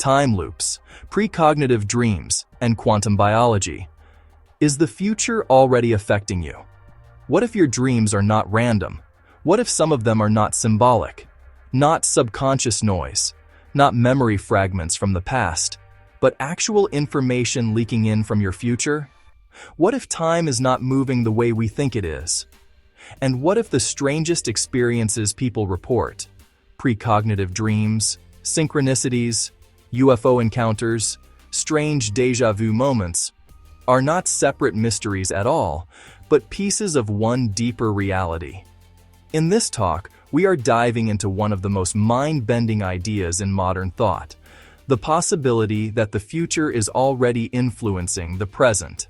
time loops, precognitive dreams, and quantum biology. Is the future already affecting you? What if your dreams are not random? What if some of them are not symbolic? Not subconscious noise, not memory fragments from the past, but actual information leaking in from your future? What if time is not moving the way we think it is? And what if the strangest experiences people report, precognitive dreams, synchronicities, UFO encounters, strange déjà vu moments, are not separate mysteries at all, but pieces of one deeper reality? In this talk, we are diving into one of the most mind-bending ideas in modern thought, the possibility that the future is already influencing the present.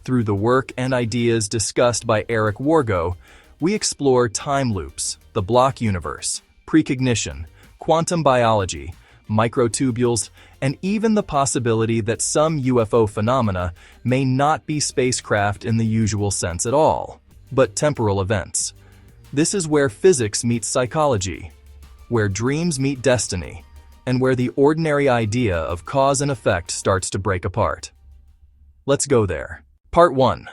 Through the work and ideas discussed by Eric Wargo, we explore time loops, the block universe, precognition, quantum biology, microtubules, and even the possibility that some UFO phenomena may not be spacecraft in the usual sense at all, but temporal events. This is where physics meets psychology, where dreams meet destiny, and where the ordinary idea of cause and effect starts to break apart. Let's go there. Part 1.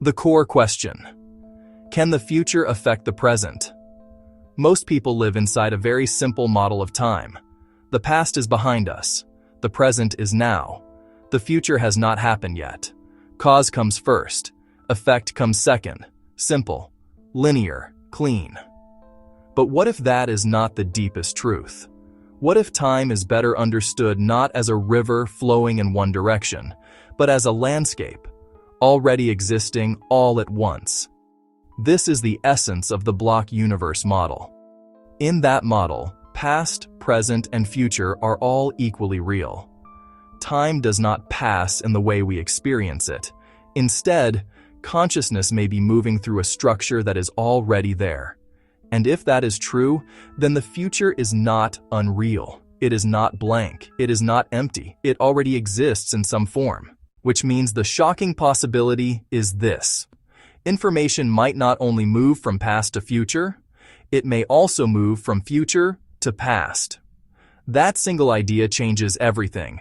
The core question. Can the future affect the present? Most people live inside a very simple model of time. The past is behind us. The present is now. The future has not happened yet. Cause comes first. Effect comes second. Simple, linear, clean. But what if that is not the deepest truth? What if time is better understood not as a river flowing in one direction, but as a landscape, already existing all at once? This is the essence of the block universe model. In that model, past, present, and future are all equally real. Time does not pass in the way we experience it. Instead, consciousness may be moving through a structure that is already there. And if that is true, then the future is not unreal. It is not blank. It is not empty. It already exists in some form. Which means the shocking possibility is this: information might not only move from past to future, it may also move from future to past. That single idea changes everything,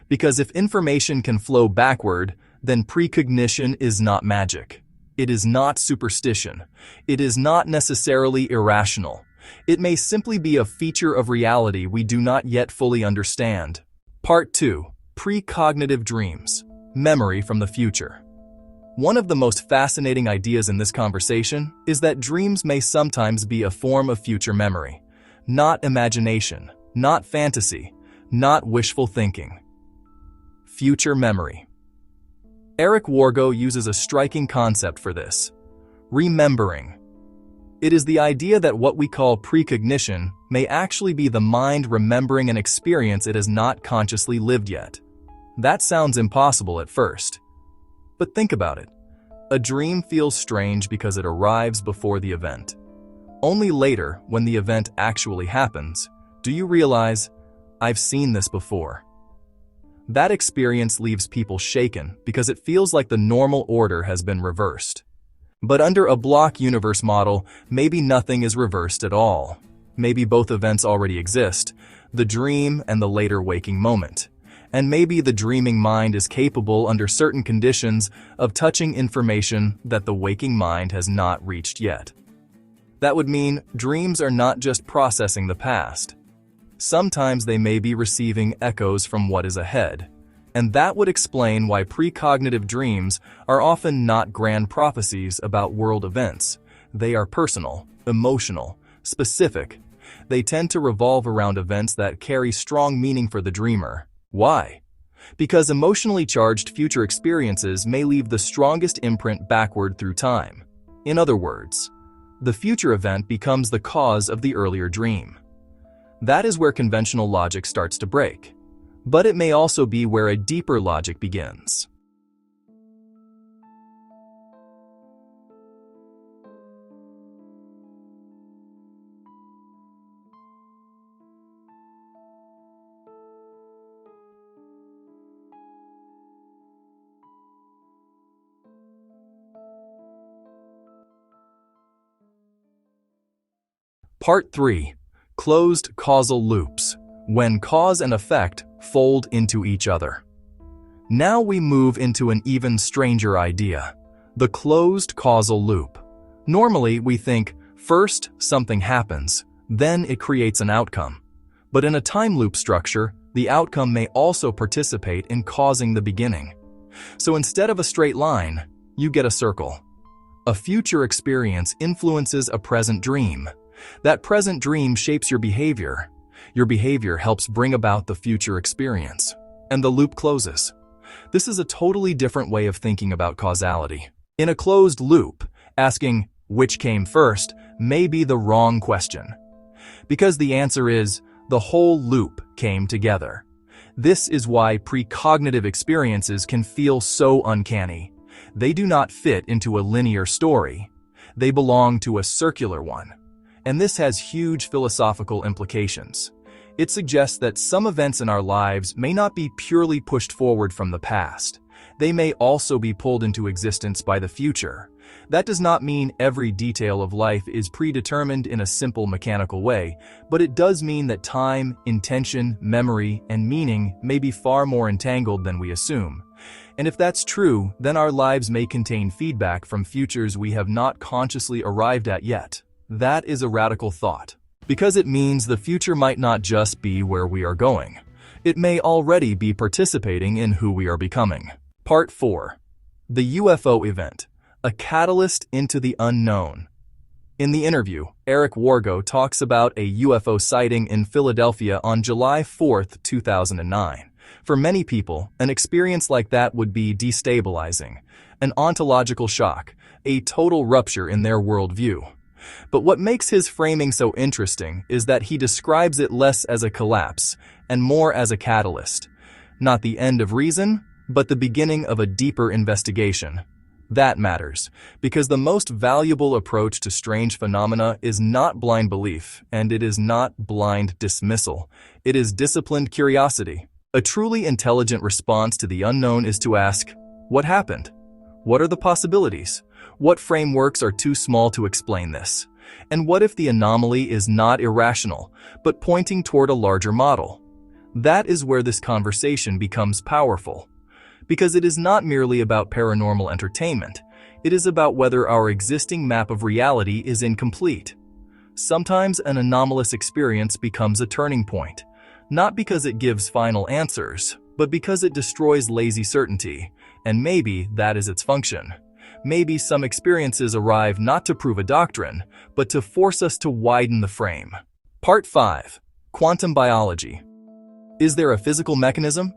because if information can flow backward, then precognition is not magic. It is not superstition. It is not necessarily irrational. It may simply be a feature of reality we do not yet fully understand. Part 2. Precognitive dreams. Memory from the future. One of the most fascinating ideas in this conversation is that dreams may sometimes be a form of future memory. Not imagination, not fantasy, not wishful thinking. Future memory. Eric Wargo uses a striking concept for this: remembering. It is the idea that what we call precognition may actually be the mind remembering an experience it has not consciously lived yet. That sounds impossible at first. But think about it. A dream feels strange because it arrives before the event. Only later, when the event actually happens, do you realize, I've seen this before. That experience leaves people shaken because it feels like the normal order has been reversed. But under a block universe model, maybe nothing is reversed at all. Maybe both events already exist, the dream and the later waking moment. And maybe the dreaming mind is capable under certain conditions of touching information that the waking mind has not reached yet. That would mean dreams are not just processing the past. Sometimes they may be receiving echoes from what is ahead. And that would explain why precognitive dreams are often not grand prophecies about world events. They are personal, emotional, specific. They tend to revolve around events that carry strong meaning for the dreamer. Why? Because emotionally charged future experiences may leave the strongest imprint backward through time. In other words, the future event becomes the cause of the earlier dream. That is where conventional logic starts to break. But it may also be where a deeper logic begins. Part 3. Closed causal loops. when cause and effect fold into each other. Now we move into an even stranger idea, the closed causal loop. Normally, we think, first something happens, then it creates an outcome. But in a time loop structure, the outcome may also participate in causing the beginning. So instead of a straight line, you get a circle. A future experience influences a present dream. That present dream shapes your behavior. Your behavior helps bring about the future experience. And the loop closes. This is a totally different way of thinking about causality. In a closed loop, asking which came first may be the wrong question. Because the answer is, the whole loop came together. This is why precognitive experiences can feel so uncanny. They do not fit into a linear story. They belong to a circular one. And this has huge philosophical implications. It suggests that some events in our lives may not be purely pushed forward from the past. They may also be pulled into existence by the future. That does not mean every detail of life is predetermined in a simple mechanical way, but it does mean that time, intention, memory, and meaning may be far more entangled than we assume. And if that's true, then our lives may contain feedback from futures we have not consciously arrived at yet. That is a radical thought, because it means the future might not just be where we are going. It may already be participating in who we are becoming. Part 4. The UFO event. A catalyst into the unknown. In the interview, Eric Wargo talks about a UFO sighting in Philadelphia on July 4, 2009. For many people, an experience like that would be destabilizing, an ontological shock, a total rupture in their worldview. But what makes his framing so interesting is that he describes it less as a collapse and more as a catalyst. Not the end of reason, but the beginning of a deeper investigation. That matters, because the most valuable approach to strange phenomena is not blind belief, and it is not blind dismissal. It is disciplined curiosity. A truly intelligent response to the unknown is to ask, what happened? What are the possibilities? What frameworks are too small to explain this? And what if the anomaly is not irrational, but pointing toward a larger model? That is where this conversation becomes powerful. Because it is not merely about paranormal entertainment. It is about whether our existing map of reality is incomplete. Sometimes an anomalous experience becomes a turning point, not because it gives final answers, but because it destroys lazy certainty, and maybe that is its function. Maybe some experiences arrive not to prove a doctrine, but to force us to widen the frame. Part 5. Quantum biology. Is there a physical mechanism?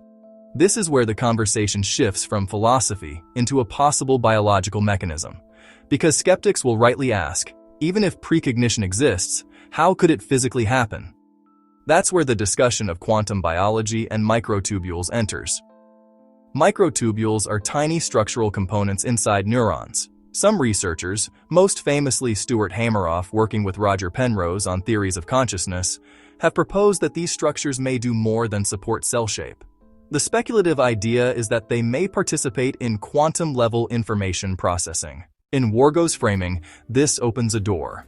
This is where the conversation shifts from philosophy into a possible biological mechanism. Because skeptics will rightly ask, even if precognition exists, how could it physically happen? That's where the discussion of quantum biology and microtubules enters. Microtubules are tiny structural components inside neurons. Some researchers, most famously Stuart Hameroff working with Roger Penrose on theories of consciousness, have proposed that these structures may do more than support cell shape. The speculative idea is that they may participate in quantum-level information processing. In Wargo's framing, this opens a door.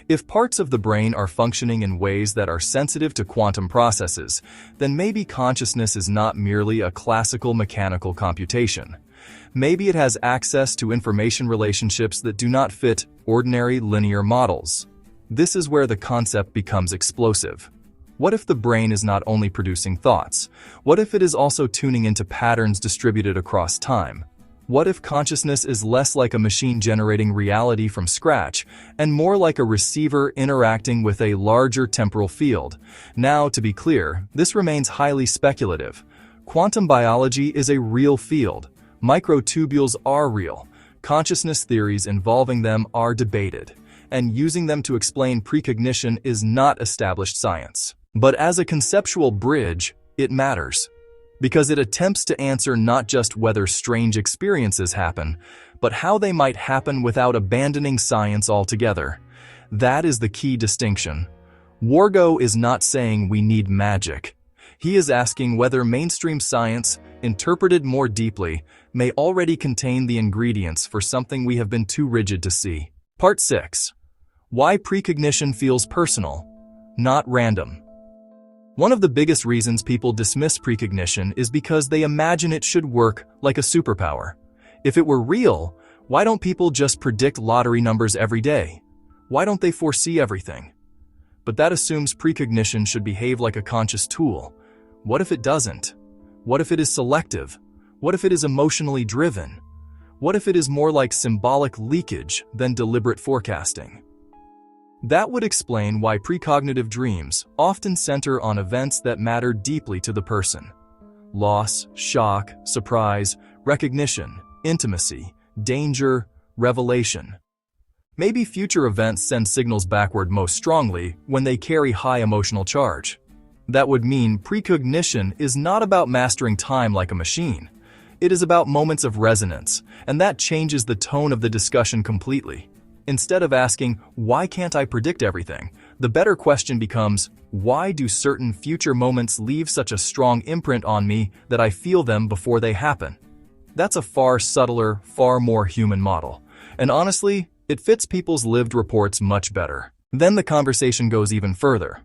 If parts of the brain are functioning in ways that are sensitive to quantum processes, then maybe consciousness is not merely a classical mechanical computation. Maybe it has access to information relationships that do not fit ordinary linear models. This is where the concept becomes explosive. What if the brain is not only producing thoughts? What if it is also tuning into patterns distributed across time? What if consciousness is less like a machine generating reality from scratch and more like a receiver interacting with a larger temporal field? Now, to be clear, this remains highly speculative. Quantum biology is a real field. Microtubules are real. Consciousness theories involving them are debated. And using them to explain precognition is not established science. But as a conceptual bridge, it matters. Because it attempts to answer not just whether strange experiences happen, but how they might happen without abandoning science altogether. That is the key distinction. Wargo is not saying we need magic. He is asking whether mainstream science, interpreted more deeply, may already contain the ingredients for something we have been too rigid to see. Part 6. Why precognition feels personal, not random. One of the biggest reasons people dismiss precognition is because they imagine it should work like a superpower. If it were real, why don't people just predict lottery numbers every day? Why don't they foresee everything? But that assumes precognition should behave like a conscious tool. What if it doesn't? What if it is selective? What if it is emotionally driven? What if it is more like symbolic leakage than deliberate forecasting? That would explain why precognitive dreams often center on events that matter deeply to the person. Loss, shock, surprise, recognition, intimacy, danger, revelation. Maybe future events send signals backward most strongly when they carry high emotional charge. That would mean precognition is not about mastering time like a machine. It is about moments of resonance, and that changes the tone of the discussion completely. Instead of asking, why can't I predict everything? The better question becomes, why do certain future moments leave such a strong imprint on me that I feel them before they happen? That's a far subtler, far more human model. And honestly, it fits people's lived reports much better. Then the conversation goes even further.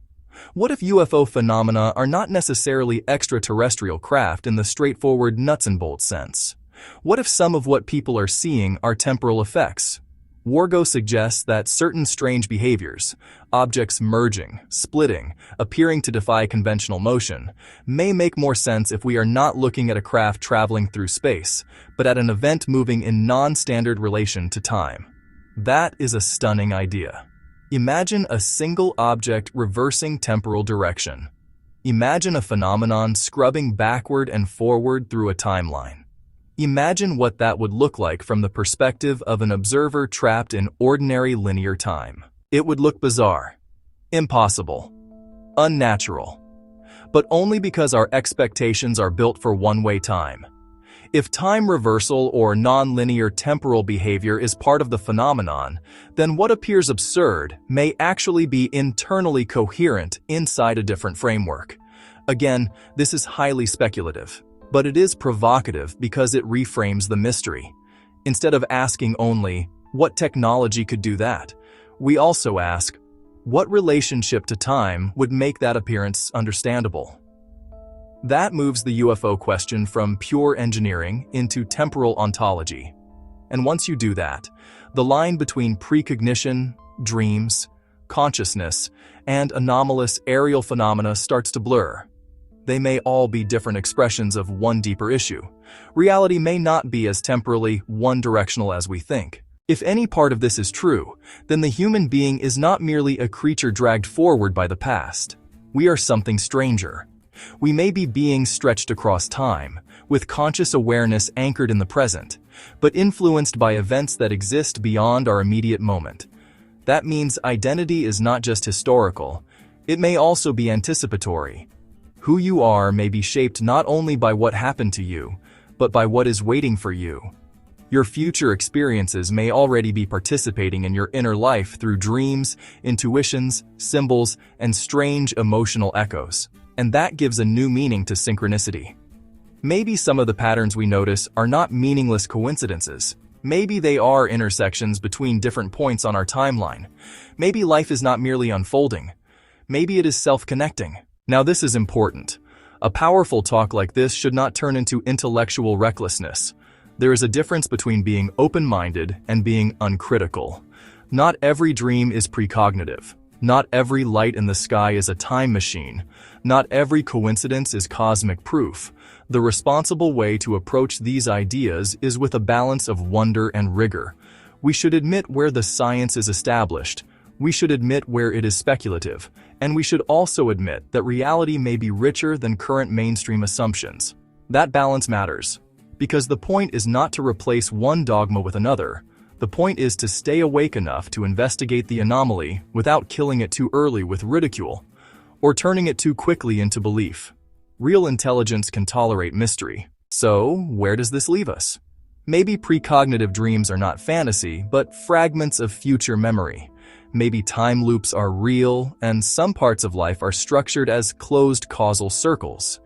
What if UFO phenomena are not necessarily extraterrestrial craft in the straightforward nuts and bolts sense? What if some of what people are seeing are temporal effects? Wargo suggests that certain strange behaviors, objects merging, splitting, appearing to defy conventional motion, may make more sense if we are not looking at a craft traveling through space, but at an event moving in non-standard relation to time. That is a stunning idea. Imagine a single object reversing temporal direction. Imagine a phenomenon scrubbing backward and forward through a timeline. Imagine what that would look like from the perspective of an observer trapped in ordinary linear time. It would look bizarre, impossible, unnatural, but only because our expectations are built for one-way time. If time reversal or non-linear temporal behavior is part of the phenomenon, then what appears absurd may actually be internally coherent inside a different framework. Again, this is highly speculative. But it is provocative because it reframes the mystery. Instead of asking only, what technology could do that? We also ask, what relationship to time would make that appearance understandable? That moves the UFO question from pure engineering into temporal ontology. And once you do that, the line between precognition, dreams, consciousness, and anomalous aerial phenomena starts to blur. They may all be different expressions of one deeper issue. Reality may not be as temporally one-directional as we think. If any part of this is true, then the human being is not merely a creature dragged forward by the past. We are something stranger. We may be beings stretched across time, with conscious awareness anchored in the present, but influenced by events that exist beyond our immediate moment. That means identity is not just historical, it may also be anticipatory. Who you are may be shaped not only by what happened to you, but by what is waiting for you. Your future experiences may already be participating in your inner life through dreams, intuitions, symbols, and strange emotional echoes. And that gives a new meaning to synchronicity. Maybe some of the patterns we notice are not meaningless coincidences. Maybe they are intersections between different points on our timeline. Maybe life is not merely unfolding. Maybe it is self-connecting. Now this is important. A powerful talk like this should not turn into intellectual recklessness. There is a difference between being open-minded and being uncritical. Not every dream is precognitive. Not every light in the sky is a time machine. Not every coincidence is cosmic proof. The responsible way to approach these ideas is with a balance of wonder and rigor. We should admit where the science is established. We should admit where it is speculative, and we should also admit that reality may be richer than current mainstream assumptions. That balance matters, because the point is not to replace one dogma with another. The point is to stay awake enough to investigate the anomaly without killing it too early with ridicule, or turning it too quickly into belief. Real intelligence can tolerate mystery. So, where does this leave us? Maybe precognitive dreams are not fantasy, but fragments of future memory. Maybe time loops are real, and some parts of life are structured as closed causal circles.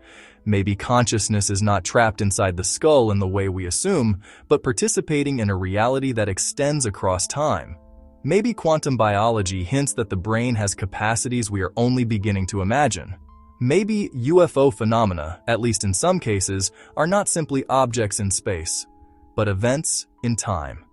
Maybe consciousness is not trapped inside the skull in the way we assume, but participating in a reality that extends across time. Maybe quantum biology hints that the brain has capacities we are only beginning to imagine. Maybe UFO phenomena, at least in some cases, are not simply objects in space, but events in time.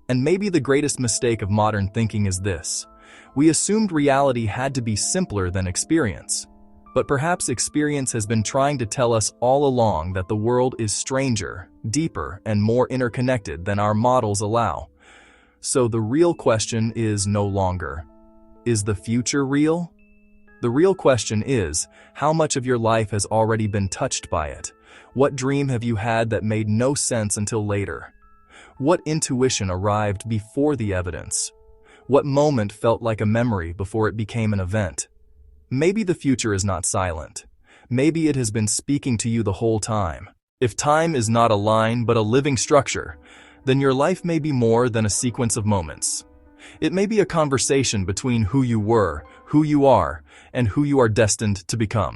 And maybe the greatest mistake of modern thinking is this: we assumed reality had to be simpler than experience. But perhaps experience has been trying to tell us all along that the world is stranger, deeper, and more interconnected than our models allow. So the real question is no longer, is the future real? The real question is, how much of your life has already been touched by it? What dream have you had that made no sense until later? What intuition arrived before the evidence? What moment felt like a memory before it became an event? Maybe the future is not silent. Maybe it has been speaking to you the whole time. If time is not a line but a living structure, then your life may be more than a sequence of moments. It may be a conversation between who you were, who you are, and who you are destined to become.